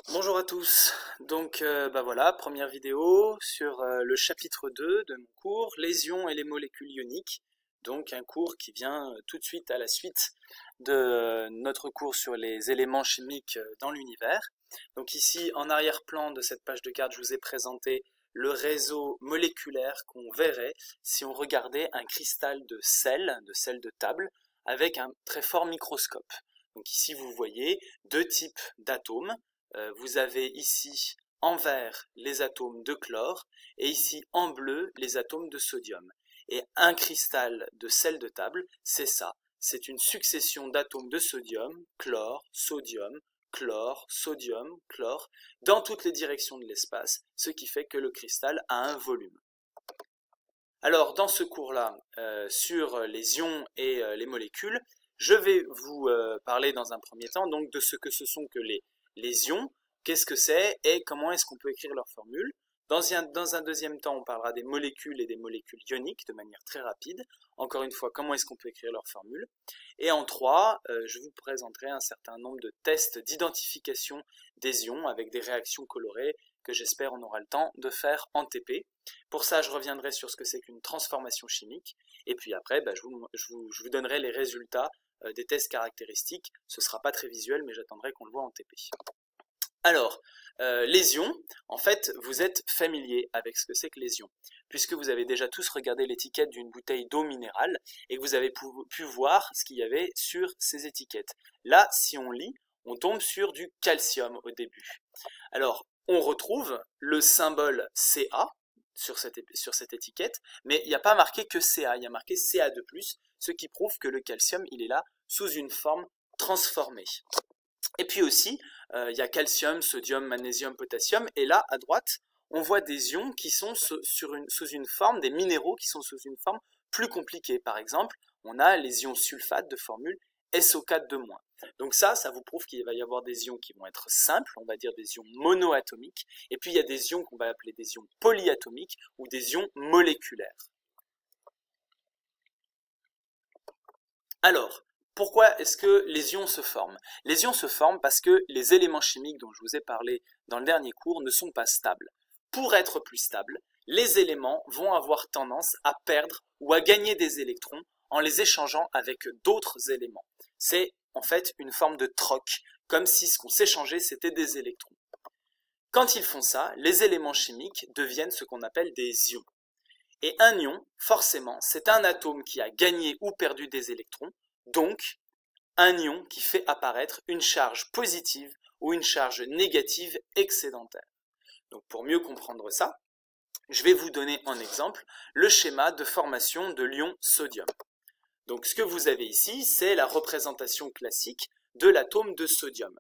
Bonjour à tous, donc voilà, première vidéo sur le chapitre 2 de mon cours, les ions et les molécules ioniques, donc un cours qui vient tout de suite à la suite de notre cours sur les éléments chimiques dans l'univers. Donc ici, en arrière-plan de cette page de carte, je vous ai présenté le réseau moléculaire qu'on verrait si on regardait un cristal de sel de table, avec un très fort microscope. Donc ici, vous voyez deux types d'atomes. Vous avez ici en vert les atomes de chlore et ici en bleu les atomes de sodium. Et un cristal de sel de table, c'est ça. C'est une succession d'atomes de sodium, chlore, sodium, chlore, sodium, chlore, dans toutes les directions de l'espace, ce qui fait que le cristal a un volume. Alors, dans ce cours-là, sur les ions et les molécules, je vais vous parler dans un premier temps donc de ce que ce sont que les ions, qu'est-ce que c'est et comment est-ce qu'on peut écrire leur formule. Dans un deuxième temps, on parlera des molécules et des molécules ioniques de manière très rapide. Encore une fois, comment est-ce qu'on peut écrire leur formule. Et en 3, je vous présenterai un certain nombre de tests d'identification des ions avec des réactions colorées que j'espère on aura le temps de faire en TP. Pour ça, je reviendrai sur ce que c'est qu'une transformation chimique. Et puis après, je vous donnerai les résultats des tests caractéristiques. Ce ne sera pas très visuel, mais j'attendrai qu'on le voit en TP. Alors, les ions, en fait, vous êtes familier avec ce que c'est que les ions, puisque vous avez déjà tous regardé l'étiquette d'une bouteille d'eau minérale et que vous avez pu voir ce qu'il y avait sur ces étiquettes. Là, si on lit, on tombe sur du calcium au début. Alors, on retrouve le symbole Ca sur cette étiquette, mais il n'y a pas marqué que Ca, il y a marqué Ca2+, ce qui prouve que le calcium, il est là sous une forme transformée. Et puis aussi, il y a calcium, sodium, magnésium, potassium, et là, à droite, on voit des ions qui sont sous une forme, des minéraux qui sont sous une forme plus compliquée. Par exemple, on a les ions sulfate de formule SO4 de-. Donc ça vous prouve qu'il va y avoir des ions qui vont être simples, on va dire des ions monoatomiques, et puis il y a des ions qu'on va appeler des ions polyatomiques ou des ions moléculaires. Alors, pourquoi est-ce que les ions se forment? Les ions se forment parce que les éléments chimiques dont je vous ai parlé dans le dernier cours ne sont pas stables. Pour être plus stables, les éléments vont avoir tendance à perdre ou à gagner des électrons en les échangeant avec d'autres éléments. C'est en fait une forme de troc, comme si ce qu'on s'échangeait c'était des électrons. Quand ils font ça, les éléments chimiques deviennent ce qu'on appelle des ions. Et un ion, forcément, c'est un atome qui a gagné ou perdu des électrons, donc un ion qui fait apparaître une charge positive ou une charge négative excédentaire. Donc pour mieux comprendre ça, je vais vous donner en exemple le schéma de formation de l'ion sodium. Donc ce que vous avez ici, c'est la représentation classique de l'atome de sodium.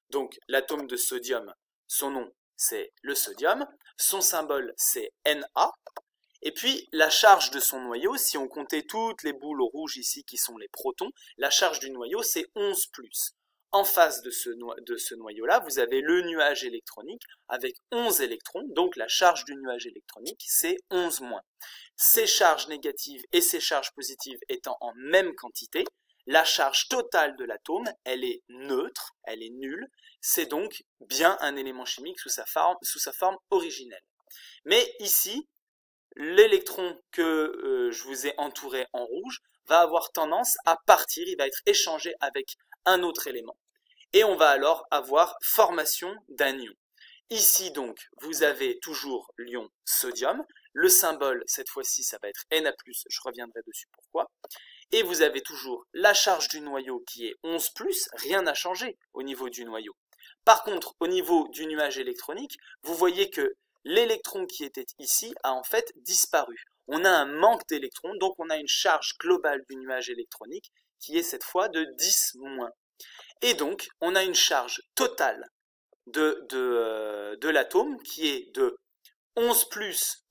Donc l'atome de sodium, son nom c'est le sodium, son symbole c'est Na, et puis la charge de son noyau, si on comptait toutes les boules rouges ici qui sont les protons, la charge du noyau c'est 11+. En face de ce noyau-là, vous avez le nuage électronique avec 11 électrons, donc la charge du nuage électronique c'est 11-. Ces charges négatives et ces charges positives étant en même quantité, la charge totale de l'atome, elle est neutre, elle est nulle, c'est donc bien un élément chimique sous sa forme originelle. Mais ici, l'électron que je vous ai entouré en rouge va avoir tendance à partir, il va être échangé avec un autre élément. Et on va alors avoir formation d'un ion. Ici donc, vous avez toujours l'ion sodium. Le symbole, cette fois-ci, ça va être Na+, je reviendrai dessus pourquoi. Et vous avez toujours la charge du noyau qui est 11+, rien n'a changé au niveau du noyau. Par contre, au niveau du nuage électronique, vous voyez que l'électron qui était ici a en fait disparu. On a un manque d'électrons, donc on a une charge globale du nuage électronique qui est cette fois de 10-. Et donc, on a une charge totale de l'atome qui est de 11 plus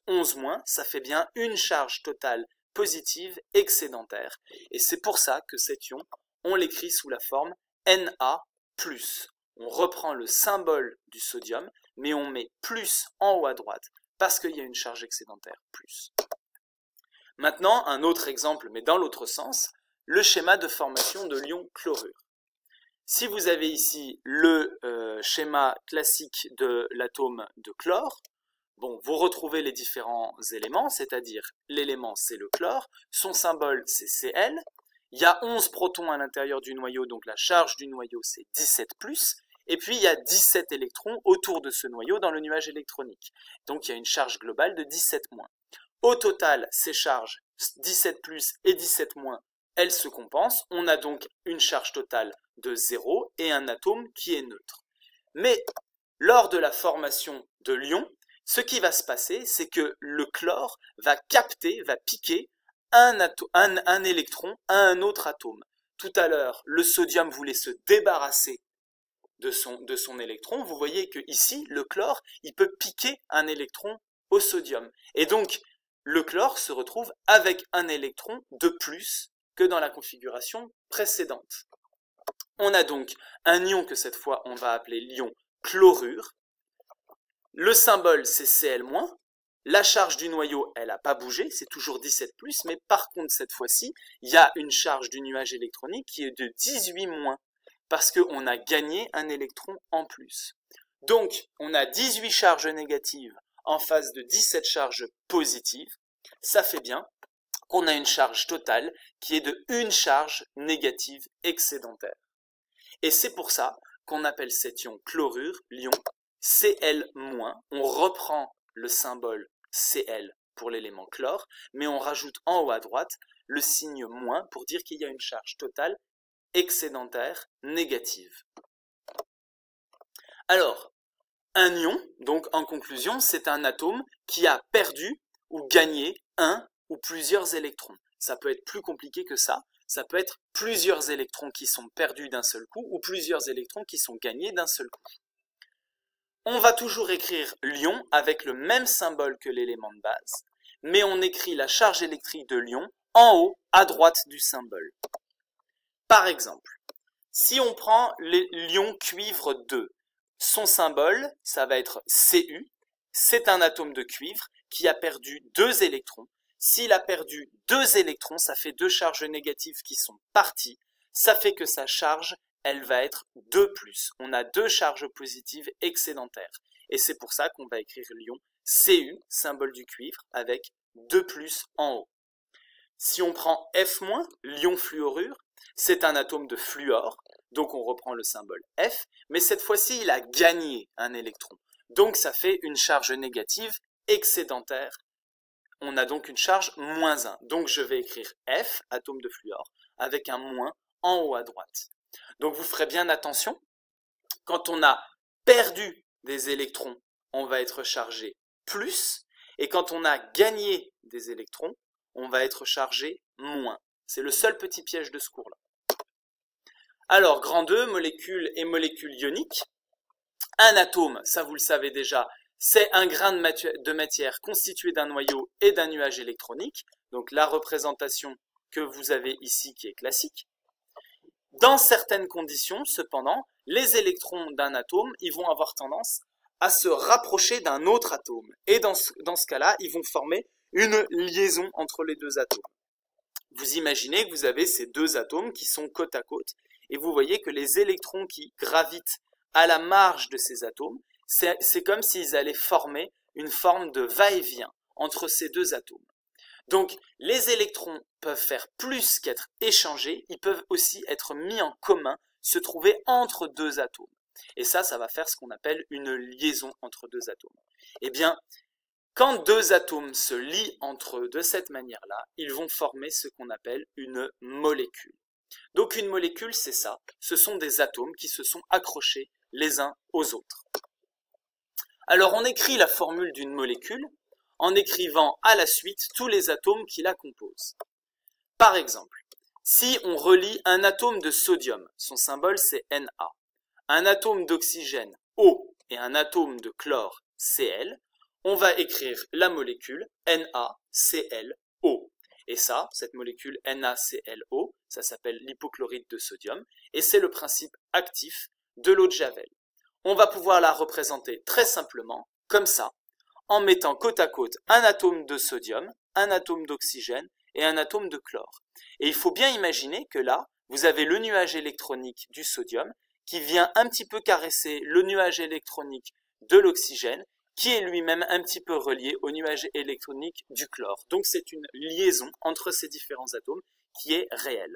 11 moins, ça fait bien une charge totale positive excédentaire. Et c'est pour ça que cet ion, on l'écrit sous la forme Na+. On reprend le symbole du sodium, mais on met plus en haut à droite parce qu'il y a une charge excédentaire plus. Maintenant, un autre exemple, mais dans l'autre sens, le schéma de formation de l'ion chlorure. Si vous avez ici le schéma classique de l'atome de chlore, bon, vous retrouvez les différents éléments, c'est-à-dire l'élément c'est le chlore, son symbole c'est Cl, il y a 11 protons à l'intérieur du noyau, donc la charge du noyau c'est 17+, et puis il y a 17 électrons autour de ce noyau dans le nuage électronique. Donc il y a une charge globale de 17-. Au total, ces charges 17+ et 17-, elles se compensent. On a donc une charge totale de 0 et un atome qui est neutre. Mais lors de la formation de l'ion, ce qui va se passer, c'est que le chlore va capter, va piquer un électron à un autre atome. Tout à l'heure, le sodium voulait se débarrasser de son électron. Vous voyez que ici, le chlore, il peut piquer un électron au sodium. Et donc, le chlore se retrouve avec un électron de plus que dans la configuration précédente. On a donc un ion que cette fois on va appeler l'ion chlorure. Le symbole c'est Cl-. La charge du noyau, elle n'a pas bougé, c'est toujours 17+, mais par contre cette fois-ci, il y a une charge du nuage électronique qui est de 18-, parce qu'on a gagné un électron en plus. Donc, on a 18 charges négatives en face de 17 charges positives. Ça fait bien qu'on a une charge totale qui est de une charge négative excédentaire. Et c'est pour ça qu'on appelle cet ion chlorure l'ion Cl-. On reprend le symbole Cl pour l'élément chlore, mais on rajoute en haut à droite le signe moins pour dire qu'il y a une charge totale excédentaire négative. Alors, un ion, donc en conclusion, c'est un atome qui a perdu ou gagné un ou plusieurs électrons. Ça peut être plus compliqué que ça. Ça peut être plusieurs électrons qui sont perdus d'un seul coup ou plusieurs électrons qui sont gagnés d'un seul coup. On va toujours écrire l'ion avec le même symbole que l'élément de base, mais on écrit la charge électrique de l'ion en haut à droite du symbole. Par exemple, si on prend l'ion cuivre 2, son symbole, ça va être Cu, c'est un atome de cuivre qui a perdu 2 électrons. S'il a perdu 2 électrons, ça fait 2 charges négatives qui sont parties, ça fait que sa charge, elle va être 2+. On a 2 charges positives excédentaires. Et c'est pour ça qu'on va écrire l'ion Cu, symbole du cuivre, avec 2+ en haut. Si on prend F-, l'ion fluorure, c'est un atome de fluor, donc on reprend le symbole F, mais cette fois-ci, il a gagné un électron. Donc ça fait une charge négative excédentaire. On a donc une charge -1. Donc je vais écrire F, atome de fluor, avec un moins en haut à droite. Donc vous ferez bien attention, quand on a perdu des électrons, on va être chargé plus, et quand on a gagné des électrons, on va être chargé moins. C'est le seul petit piège de ce cours-là. Alors, grand 2, molécules et molécules ioniques. Un atome, ça vous le savez déjà, c'est un grain de matière constitué d'un noyau et d'un nuage électronique. Donc la représentation que vous avez ici qui est classique. Dans certaines conditions, cependant, les électrons d'un atome, ils vont avoir tendance à se rapprocher d'un autre atome. Et dans ce cas-là, ils vont former une liaison entre les deux atomes. Vous imaginez que vous avez ces deux atomes qui sont côte à côte, et vous voyez que les électrons qui gravitent à la marge de ces atomes, c'est comme s'ils allaient former une forme de va-et-vient entre ces deux atomes. Donc, les électrons peuvent faire plus qu'être échangés, ils peuvent aussi être mis en commun, se trouver entre deux atomes. Et ça va faire ce qu'on appelle une liaison entre deux atomes. Eh bien, quand deux atomes se lient entre eux de cette manière-là, ils vont former ce qu'on appelle une molécule. Donc une molécule, c'est ça, ce sont des atomes qui se sont accrochés les uns aux autres. Alors on écrit la formule d'une molécule en écrivant à la suite tous les atomes qui la composent. Par exemple, si on relie un atome de sodium, son symbole c'est Na, un atome d'oxygène O et un atome de chlore Cl, on va écrire la molécule NaClO. Et ça, cette molécule NaClO, ça s'appelle l'hypochlorite de sodium, et c'est le principe actif de l'eau de Javel. On va pouvoir la représenter très simplement, comme ça, en mettant côte à côte un atome de sodium, un atome d'oxygène et un atome de chlore. Et il faut bien imaginer que là, vous avez le nuage électronique du sodium qui vient un petit peu caresser le nuage électronique de l'oxygène, qui est lui-même un petit peu relié au nuage électronique du chlore. Donc c'est une liaison entre ces différents atomes qui est réelle.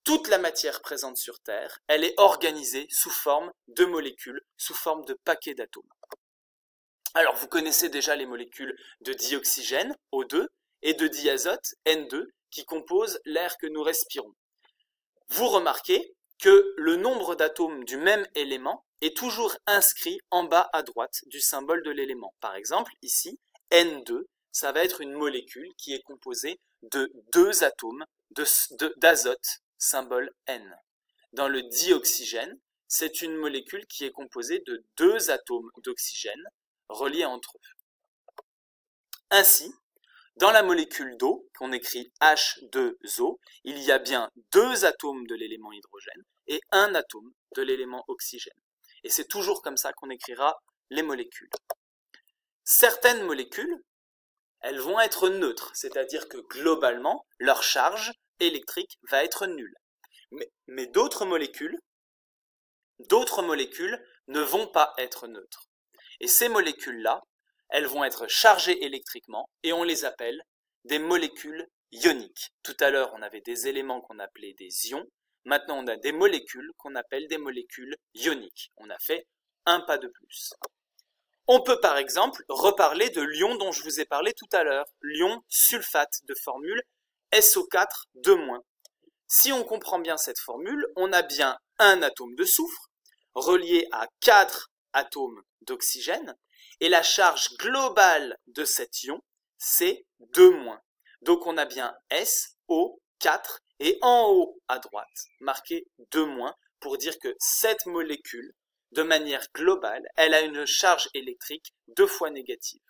Toute la matière présente sur Terre, elle est organisée sous forme de molécules, sous forme de paquets d'atomes. Alors vous connaissez déjà les molécules de dioxygène, O2, et de diazote, N2, qui composent l'air que nous respirons. Vous remarquez que le nombre d'atomes du même élément est toujours inscrit en bas à droite du symbole de l'élément. Par exemple, ici, N2, ça va être une molécule qui est composée de 2 atomes d'azote, symbole N. Dans le dioxygène, c'est une molécule qui est composée de 2 atomes d'oxygène reliés entre eux. Ainsi, dans la molécule d'eau, qu'on écrit H2O, il y a bien 2 atomes de l'élément hydrogène et 1 atome de l'élément oxygène. Et c'est toujours comme ça qu'on écrira les molécules. Certaines molécules, elles vont être neutres, c'est-à-dire que globalement, leur charge électrique va être nulle. Mais d'autres molécules ne vont pas être neutres. Et ces molécules-là, elles vont être chargées électriquement et on les appelle des molécules ioniques. Tout à l'heure, on avait des éléments qu'on appelait des ions. Maintenant, on a des molécules qu'on appelle des molécules ioniques. On a fait un pas de plus. On peut par exemple reparler de l'ion dont je vous ai parlé tout à l'heure, l'ion sulfate de formule SO4 2-. Si on comprend bien cette formule, on a bien un atome de soufre relié à 4 atomes d'oxygène et la charge globale de cet ion, c'est 2-. Donc on a bien SO4 et en haut à droite, marqué 2- pour dire que cette molécule, de manière globale, elle a une charge électrique 2 fois négative.